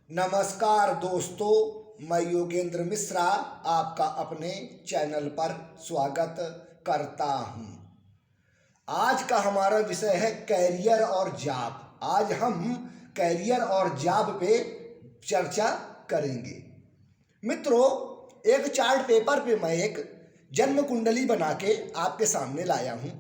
नमस्कार दोस्तों, मैं योगेंद्र मिश्रा आपका अपने चैनल पर स्वागत करता हूं। आज का हमारा विषय है कैरियर और जॉब। आज हम कैरियर और जॉब पे चर्चा करेंगे। मित्रों, एक चार्ट पेपर पे मैं एक जन्म कुंडली बना के आपके सामने लाया हूं।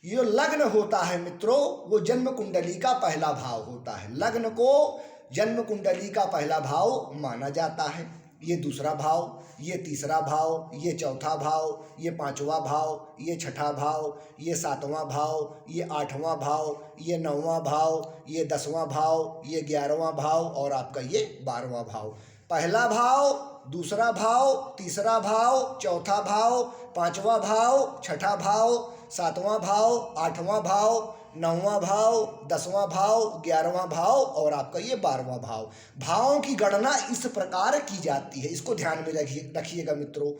ये लग्न होता है मित्रों, वो जन्म कुंडली का पहला भाव होता है। लग्न को जन्म कुंडली का पहला भाव माना जाता है। ये दूसरा भाव, ये तीसरा भाव, ये चौथा भाव, ये पांचवा भाव, ये छठा भाव, ये सातवां भाव, ये आठवां भाव, ये नौवां भाव, ये 10वां भाव, ये 11वां भाव और आपका ये 12वां भाव। पहला भाव, दूसरा भाव, तीसरा भाव, चौथा भाव, पांचवा भाव, छठा भाव, सातवां भाव, आठवां भाव, 9वां भाव, 10वां भाव, 11वां भाव और आपका ये 12वां भाव। भावों की गणना इस प्रकार की जाती है, इसको ध्यान में रखिएगा मित्रों।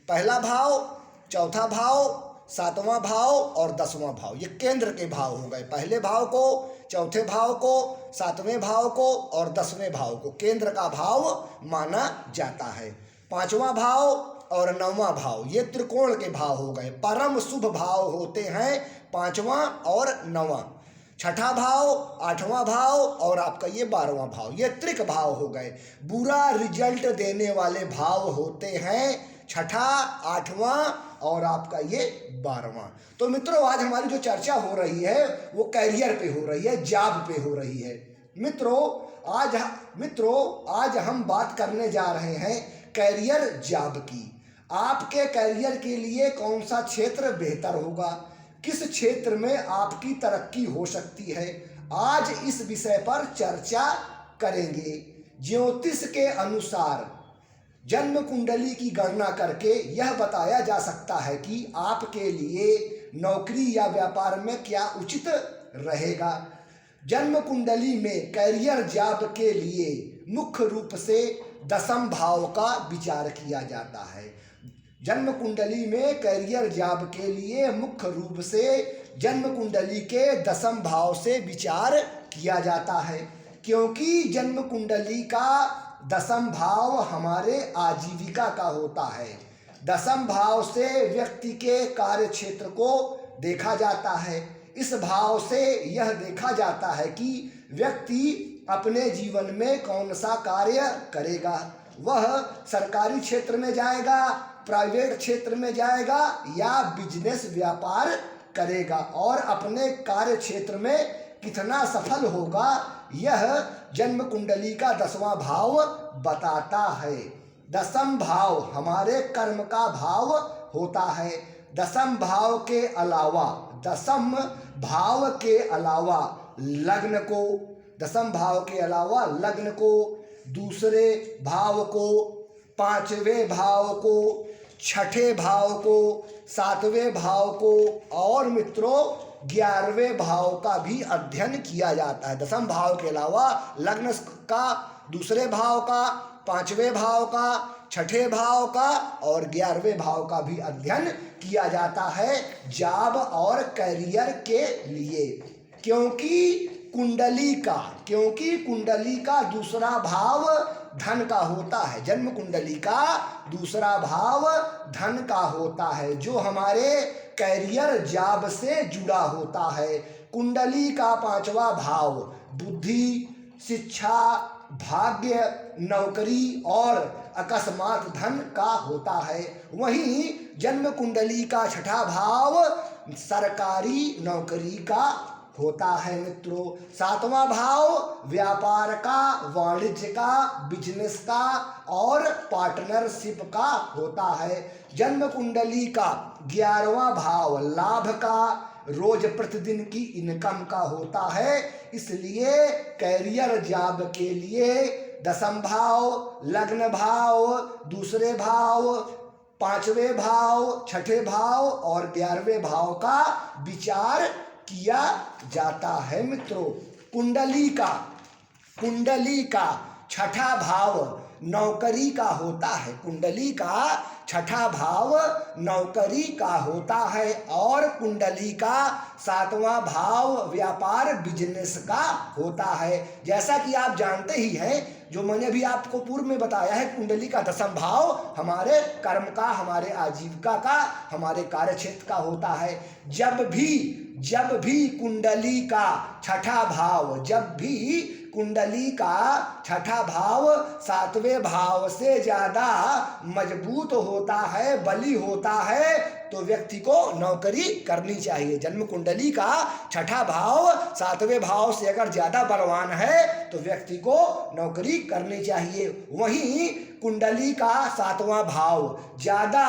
पहला भाव, चौथा भाव, सातवां भाव और 10वां भाव, ये केंद्र के भाव हो गए। पहले भाव को, चौथे भाव को, सातवें भाव को और 10वें भाव को केंद्र का भाव माना जाता है। पांचवा भाव और 9वां भाव ये त्रिकोण के भाव हो गए। परम शुभ भाव होते हैं पांचवा और 9वां। छठा भाव, आठवां भाव और आपका ये 12वां भाव, ये त्रिक भाव हो गए। बुरा रिजल्ट देने वाले भाव होते हैं छठा, आठवां और आपका ये 12वां। तो मित्रों, आज हमारी जो चर्चा हो रही है वो कैरियर पे हो रही है, जॉब पे हो रही है। मित्रों आज हम बात करने जा रहे हैं कैरियर जॉब की। आपके कैरियर के लिए कौन सा क्षेत्र बेहतर होगा, किस क्षेत्र में आपकी तरक्की हो सकती है, आज इस विषय पर चर्चा करेंगे। ज्योतिष के अनुसार जन्म कुंडली की गणना करके यह बताया जा सकता है कि आपके लिए नौकरी या व्यापार में क्या उचित रहेगा। जन्म कुंडली में कैरियर जॉब के लिए मुख्य रूप से 10वें भाव का विचार किया जाता है। जन्म कुंडली में कैरियर जॉब के लिए मुख्य रूप से जन्म कुंडली के 10वें भाव से विचार किया जाता है, क्योंकि जन्म कुंडली का 10वां भाव हमारे आजीविका का होता है। 10वें भाव से व्यक्ति के कार्य क्षेत्र को देखा जाता है। इस भाव से यह देखा जाता है कि व्यक्ति अपने जीवन में कौन सा कार्य करेगा। वह सरकारी क्षेत्र में जाएगा, प्राइवेट क्षेत्र में जाएगा या बिजनेस व्यापार करेगा और अपने कार्य क्षेत्र में कितना सफल होगा, यह जन्म कुंडली का 10वां भाव बताता है। 10वां भाव हमारे कर्म का भाव होता है। 10वें भाव के अलावा 10वें भाव के अलावा लग्न को 10वें भाव के अलावा लग्न को, दूसरे भाव को, पांचवें भाव को, छठे भाव को, सातवें भाव को और मित्रों 11वें भाव का भी अध्ययन किया जाता है। 10वें भाव के अलावा लग्न का, दूसरे भाव का, पांचवें भाव का, छठे भाव का और 11वें भाव का भी अध्ययन किया जाता है जॉब और कैरियर के लिए। क्योंकि कुंडली का दूसरा भाव धन का होता है। जन्म कुंडली का दूसरा भाव धन का होता है, जो हमारे कैरियर जॉब से जुड़ा होता है। कुंडली का 5वां भाव बुद्धि, शिक्षा, भाग्य, नौकरी और अकस्मात धन का होता है। वहीं जन्म कुंडली का 6ठा भाव सरकारी नौकरी का होता है। मित्रों 7वां भाव व्यापार का, वाणिज्य का, बिजनेस का और पार्टनरशिप का होता है। जन्म कुंडली का 11वां भाव लाभ का, रोज प्रतिदिन की इनकम का होता है। इसलिए कैरियर जॉब के लिए 10वें भाव, लग्न भाव, दूसरे भाव, पांचवें भाव, छठे भाव और 11वें भाव का विचार किया जाता है। मित्रों कुंडली का 6ठा भाव नौकरी का होता है। कुंडली का छठा भाव नौकरी का होता है और कुंडली का सातवां भाव व्यापार बिजनेस का होता है। जैसा कि आप जानते ही हैं, जो मैंने अभी आपको पूर्व में बताया है, कुंडली का दसम भाव हमारे कर्म का, हमारे आजीविका का, हमारे कार्यक्षेत्र का होता है। जब भी कुंडली का छठा भाव, जब भी कुंडली का छठा भाव सातवें भाव से ज्यादा मजबूत होता है, बली होता है, तो व्यक्ति को नौकरी करनी चाहिए। जन्म कुंडली का छठा भाव सातवें भाव से अगर ज्यादा बलवान है तो व्यक्ति को नौकरी करनी चाहिए। वहीं कुंडली का सातवां भाव ज्यादा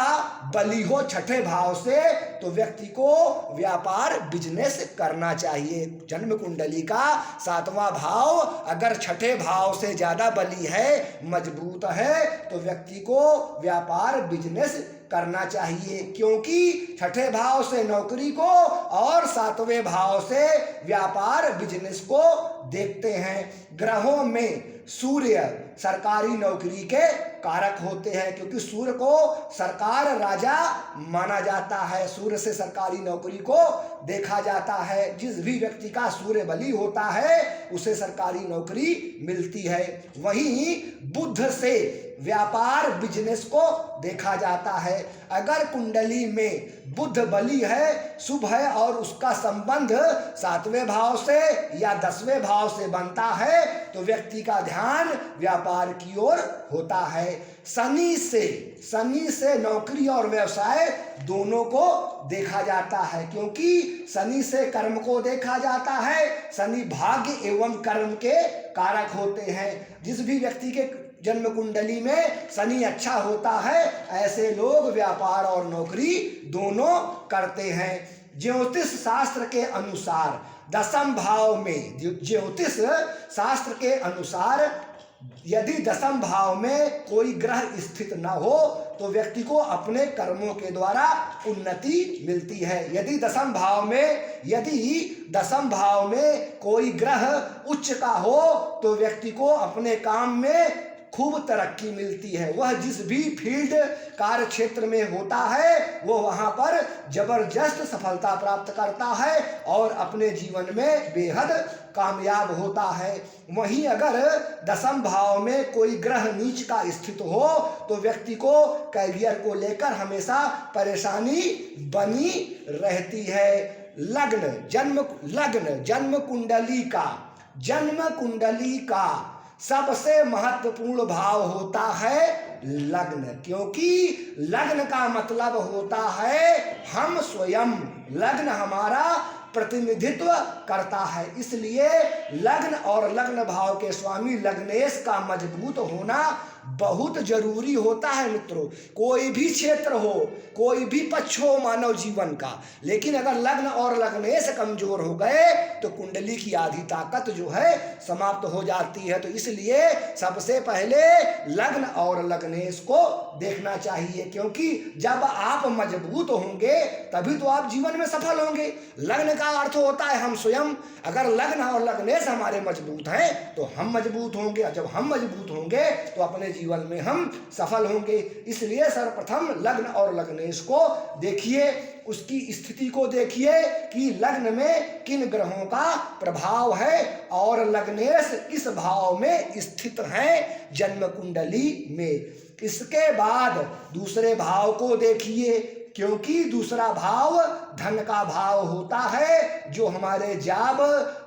बली हो छठे भाव से, तो व्यक्ति को व्यापार बिजनेस करना चाहिए। जन्म कुंडली का सातवां भाव अगर छठे भाव से ज्यादा बली है, मजबूत है, तो व्यक्ति को व्यापार बिजनेस करना चाहिए, क्योंकि छठे भाव से नौकरी को और सातवें भाव से व्यापार बिजनेस को देखते हैं। ग्रहों में सूर्य सरकारी नौकरी के कारक होते हैं, क्योंकि सूर्य को सरकार राजा माना जाता है। सूर्य से सरकारी नौकरी को देखा जाता है। जिस भी व्यक्ति का सूर्य बली होता है उसे सरकारी नौकरी मिलती है। वहीं बुध से व्यापार बिजनेस को देखा जाता है। अगर कुंडली में बुध बली है, शुभ है, और उसका संबंध सातवें भाव से या दसवें भाव से बनता है, तो व्यक्ति का ध्यान व्यापार की ओर होता है। शनि से नौकरी और व्यवसाय दोनों को देखा जाता है, क्योंकि शनि से कर्म को देखा जाता है। शनि भाग्य एवं कर्म के कारक होते हैं। जिस भी व्यक्ति के जन्म कुंडली में शनि अच्छा होता है, ऐसे लोग व्यापार और नौकरी दोनों करते हैं। ज्योतिष शास्त्र के अनुसार दसम भाव में, ज्योतिष शास्त्र के अनुसार यदि दसम भाव में कोई ग्रह स्थित न हो तो व्यक्ति को अपने कर्मों के द्वारा उन्नति मिलती है। यदि दसम भाव में कोई ग्रह उच्च का हो तो व्यक्ति को अपने काम में खूब तरक्की मिलती है। वह जिस भी फील्ड कार्य क्षेत्र में होता है वो वहां पर जबरदस्त सफलता प्राप्त करता है और अपने जीवन में बेहद कामयाब होता है। वहीं अगर दसम भाव में कोई ग्रह नीच का स्थित हो तो व्यक्ति को करियर को लेकर हमेशा परेशानी बनी रहती है। जन्म कुंडली का सबसे महत्वपूर्ण भाव होता है लग्न, क्योंकि लग्न का मतलब होता है हम स्वयं। लग्न हमारा प्रतिनिधित्व करता है, इसलिए लग्न और लग्न भाव के स्वामी लग्नेश का मजबूत होना बहुत जरूरी होता है। मित्रों, कोई भी क्षेत्र हो, कोई भी पक्ष हो मानव जीवन का, लेकिन अगर लग्न और लग्नेश कमजोर हो गए तो कुंडली की आधी ताकत जो है समाप्त हो जाती है। तो इसलिए सबसे पहले लग्न और लग्नेश को देखना चाहिए, क्योंकि जब आप मजबूत होंगे तभी तो आप जीवन में सफल होंगे। लग्न का अर्थ होता है हम स्वयं। अगर लग्न और लग्नेश हमारे मजबूत हैं तो हम मजबूत होंगे, और जब हम मजबूत होंगे तो अपने जीवन में हम सफल होंगे। इसलिए सर्वप्रथम लग्न और लग्नेश को देखिए, उसकी स्थिति को देखिए कि लग्न में किन ग्रहों का प्रभाव है और लग्नेश किस भाव में स्थित है जन्म कुंडली में। इसके बाद दूसरे भाव को देखिए, क्योंकि दूसरा भाव धन का भाव होता है, जो हमारे जॉब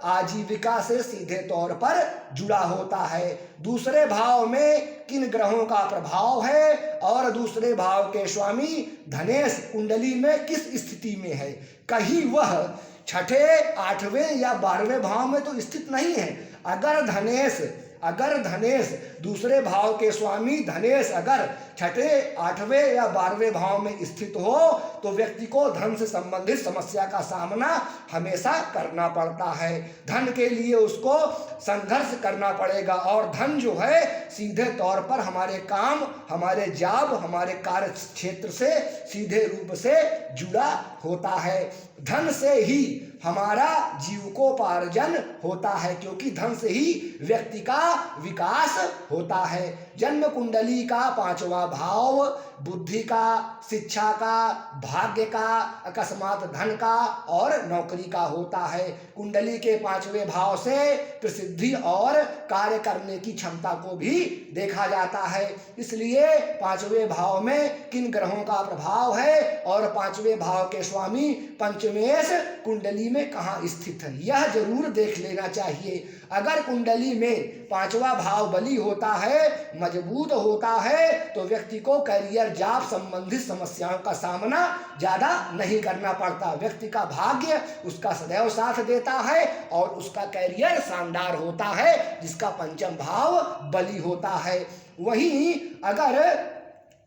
आजीविका से सीधे तौर पर जुड़ा होता है। दूसरे भाव में किन ग्रहों का प्रभाव है और दूसरे भाव के स्वामी धनेश कुंडली में किस स्थिति में है। कहीं वह छठे, आठवें या 12वें भाव में तो स्थित नहीं है। अगर धनेश दूसरे भाव के स्वामी धनेश अगर छठे, 8वें या 12वें भाव में स्थित हो तो व्यक्ति को धन से संबंधित समस्या का सामना हमेशा करना पड़ता है। धन के लिए उसको संघर्ष करना पड़ेगा, और धन जो है सीधे तौर पर हमारे काम, हमारे जॉब, हमारे कार्य क्षेत्र से सीधे रूप से जुड़ा होता है। धन से ही हमारा जीविकोपार्जन होता है, क्योंकि धन से ही व्यक्ति का विकास होता है। जन्म कुंडली का 5वां भाव बुद्धि का, शिक्षा का, भाग्य का, अकस्मात धन का और नौकरी का होता है। कुंडली के 5वें भाव से प्रसिद्धि और कार्य करने की क्षमता को भी देखा जाता है। इसलिए 5वें भाव में किन ग्रहों का प्रभाव है और 5वें भाव के स्वामी पंचमेश कुंडली में कहाँ स्थित है, यह जरूर देख लेना चाहिए। अगर कुंडली में 5वां भाव बली होता है, मजबूत होता है, तो व्यक्ति को करियर जॉब संबंधित समस्याओं का सामना ज्यादा नहीं करना पड़ता। व्यक्ति का भाग्य उसका सदैव साथ देता है और उसका करियर शानदार होता है, जिसका 5वां भाव बली होता है। वहीं अगर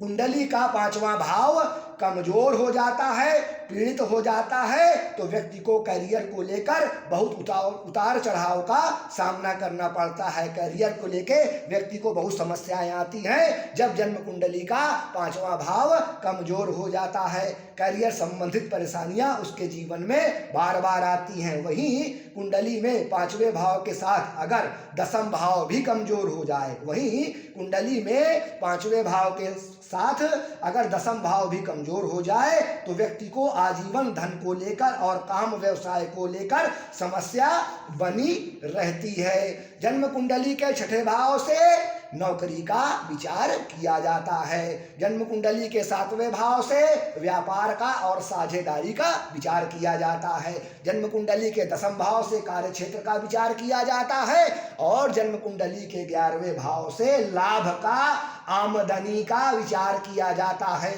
कुंडली का 5वां भाव कमजोर हो जाता है, पीड़ित हो जाता है, तो व्यक्ति को करियर को लेकर बहुत उतार चढ़ाव का सामना करना पड़ता है। करियर को लेकर व्यक्ति को बहुत समस्याएं आती हैं जब जन्म कुंडली का 5वां भाव कमजोर हो जाता है। करियर संबंधित परेशानियां उसके जीवन में बार बार आती हैं। वहीं कुंडली में 5वें भाव के साथ अगर 10वां भाव भी कमजोर हो जाए, वहीं कुंडली में 5वें भाव के साथ अगर 10वां भाव भी कमजोर हो जाए, तो व्यक्ति को आजीवन धन को लेकर और काम व्यवसाय को लेकर समस्या बनी रहती है। जन्म कुंडली के 6ठे भाव से नौकरी का विचार किया जाता है। जन्म कुंडली के 7वें भाव से व्यापार का और साझेदारी का विचार किया जाता है। जन्म कुंडली के 10वें भाव से कार्य क्षेत्र का विचार किया जाता है और जन्म कुंडली के 11वें भाव से लाभ का, आमदनी का विचार किया जाता है।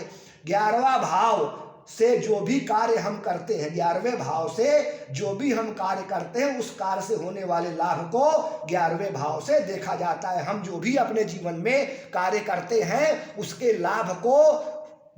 11वां भाव से जो भी कार्य हम करते हैं, 11वें भाव से जो भी हम कार्य करते हैं, उस कार्य से होने वाले लाभ को 11वें भाव से देखा जाता है। हम जो भी अपने जीवन में कार्य करते हैं, उसके लाभ को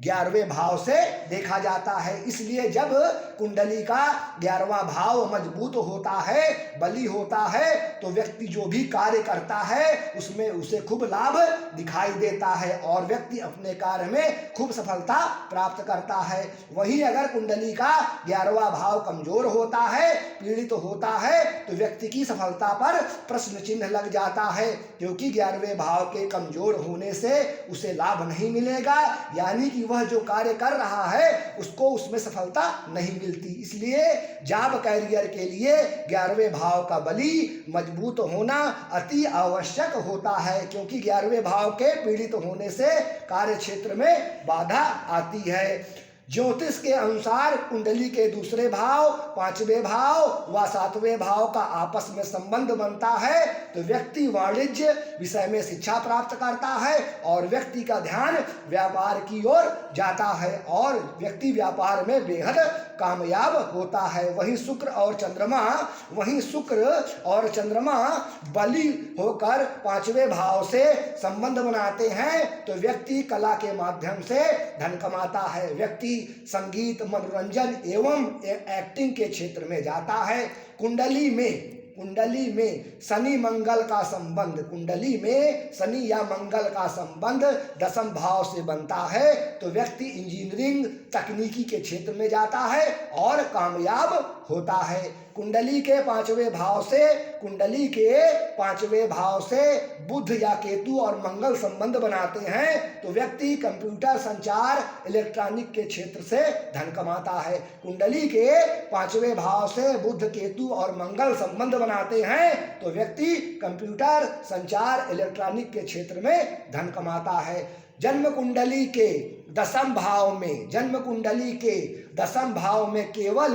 11वें भाव से देखा जाता है। इसलिए जब कुंडली का 11वां भाव मजबूत होता है, बली होता है, तो व्यक्ति जो भी कार्य करता है उसमें उसे खूब लाभ दिखाई देता है और व्यक्ति अपने कार्य में खूब सफलता प्राप्त करता है। वहीं अगर कुंडली का 11वां भाव कमजोर होता है, पीड़ित होता है, तो व्यक्ति की सफलता पर प्रश्न चिन्ह लग जाता है, क्योंकि 11वें भाव के कमजोर होने से उसे लाभ नहीं मिलेगा, यानी कि वह जो कार्य कर रहा है उसको उसमें सफलता नहीं मिलती। इसलिए जॉब कैरियर के लिए 11वें भाव का बली मजबूत होना अति आवश्यक होता है, क्योंकि 11वें भाव के पीड़ित होने से कार्य क्षेत्र में बाधा आती है। ज्योतिष के अनुसार कुंडली के 2 भाव, 5वें भाव व 7वें भाव का आपस में संबंध बनता है, तो व्यक्ति वाणिज्य विषय में शिक्षा प्राप्त करता है और व्यक्ति का ध्यान व्यापार की ओर जाता है और व्यक्ति व्यापार में बेहद कामयाब होता है। वहीं शुक्र और चंद्रमा बली होकर 5वें भाव से संबंध बनाते हैं, तो व्यक्ति कला के माध्यम से धन कमाता है। व्यक्ति संगीत, मनोरंजन एवं एक्टिंग के क्षेत्र में जाता है। कुंडली में शनि मंगल का संबंध, कुंडली में शनि या मंगल का संबंध 10वें भाव से बनता है, तो व्यक्ति इंजीनियरिंग, तकनीकी के क्षेत्र में जाता है और कामयाब होता है। कुंडली के 5वें भाव से बुध या केतु और मंगल संबंध बनाते हैं, तो व्यक्ति कंप्यूटर, संचार, इलेक्ट्रॉनिक के क्षेत्र से धन कमाता है। कुंडली के 5वें भाव से बुध, केतु और मंगल संबंध बनाते हैं, तो व्यक्ति कंप्यूटर, संचार, इलेक्ट्रॉनिक के क्षेत्र में धन कमाता है। जन्म कुंडली के 10वें भाव में केवल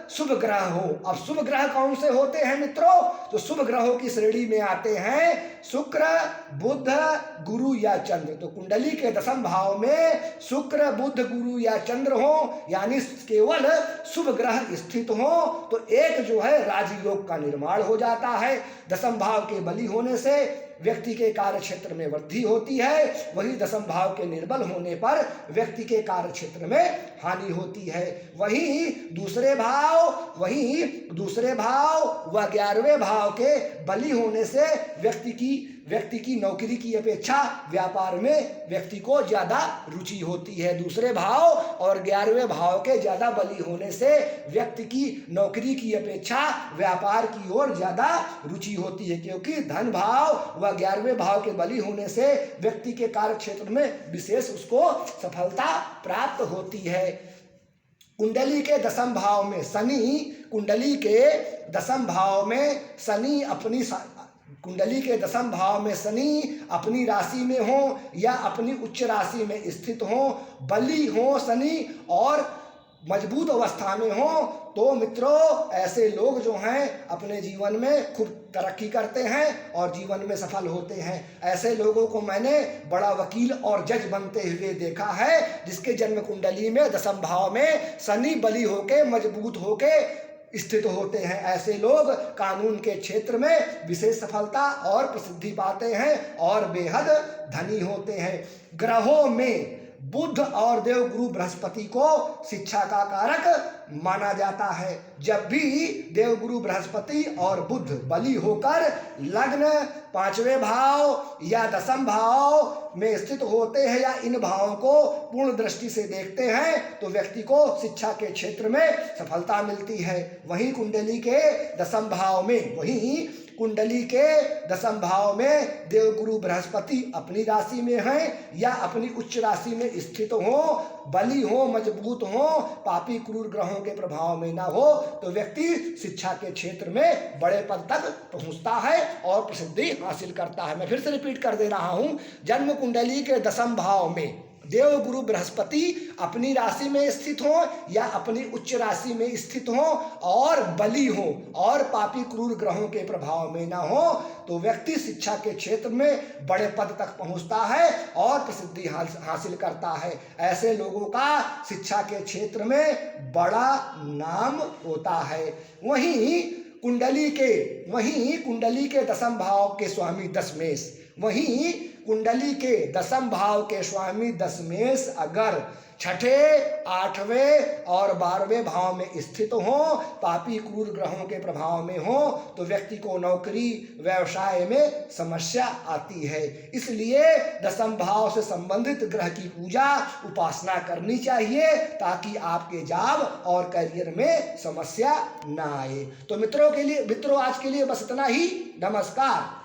शुभ ग्रह हो। अब शुभ ग्रह कौन से होते हैं मित्रों? तो शुभ ग्रहों की श्रेणी में आते हैं शुक्र, बुध, गुरु या चंद्र। तो कुंडली के 10वें भाव में शुक्र, बुध, गुरु या चंद्र हो, यानी केवल शुभ ग्रह स्थित हो, तो एक जो है राजयोग का निर्माण हो जाता है। 10वें भाव के बली होने से व्यक्ति के कार्य क्षेत्र में वृद्धि होती है, वहीं 10वें भाव के निर्बल होने पर व्यक्ति के कार्य क्षेत्र में हानि होती है। वहीं दूसरे भाव व 11वें भाव के बली होने से व्यक्ति की व्यक्ति की नौकरी की अपेक्षा व्यापार में व्यक्ति को ज़्यादा रुचि होती है। दूसरे भाव और 11वें भाव के ज़्यादा बली होने से व्यक्ति की नौकरी की अपेक्षा व्यापार की ओर ज़्यादा रुचि होती है, क्योंकि धन भाव व 11वें भाव के बली होने से व्यक्ति के कार्य क्षेत्र में विशेष उसको सफलता प्राप्त होती है। कुंडली के दसम भाव में शनि, कुंडली के दसम भाव में शनि अपनी राशि में हो या अपनी उच्च राशि में स्थित हो, बली हो शनि और मजबूत अवस्था में हो, तो मित्रों ऐसे लोग जो हैं अपने जीवन में खूब तरक्की करते हैं और जीवन में सफल होते हैं। ऐसे लोगों को मैंने बड़ा वकील और जज बनते हुए देखा है, जिसके जन्म कुंडली में दसम भाव में शनि बली होके मजबूत होके स्थित होते हैं। ऐसे लोग कानून के क्षेत्र में विशेष सफलता और प्रसिद्धि पाते हैं और बेहद धनी होते हैं। ग्रहों में बुध और देवगुरु बृहस्पति को शिक्षा का कारक माना जाता है। जब भी देवगुरु बृहस्पति और बुध बली होकर लग्न 5वें भाव या दसम भाव में स्थित होते हैं या इन भावों को पूर्ण दृष्टि से देखते हैं तो व्यक्ति को शिक्षा के क्षेत्र में सफलता मिलती है। वहीं कुंडली के दसम भाव में देवगुरु बृहस्पति अपनी राशि में हैं या अपनी उच्च राशि में स्थित हो, बली हो, मजबूत हो, पापी क्रूर ग्रहों के प्रभाव में ना हो, तो व्यक्ति शिक्षा के क्षेत्र में बड़े पद तक पहुंचता है और प्रसिद्धि हासिल करता है। मैं फिर से रिपीट कर दे रहा हूं, जन्म कुंडली के दसम भाव में देवगुरु बृहस्पति अपनी राशि में स्थित हो या अपनी उच्च राशि में स्थित हो और बली हो और पापी क्रूर ग्रहों के प्रभाव में ना हो, तो व्यक्ति शिक्षा के क्षेत्र में बड़े पद तक पहुंचता है और प्रसिद्धि हासिल करता है। ऐसे लोगों का शिक्षा के क्षेत्र में बड़ा नाम होता है। वहीं कुंडली के दसम भाव के स्वामी दशमेश अगर 6ठे, 8वें और 12वें भाव में स्थित हो, पापी क्रूर ग्रहों के प्रभाव में हो, तो व्यक्ति को नौकरी व्यवसाय में समस्या आती है। इसलिए दसम भाव से संबंधित ग्रह की पूजा उपासना करनी चाहिए ताकि आपके जॉब और करियर में समस्या ना आए। तो मित्रों आज के लिए बस इतना ही। नमस्कार।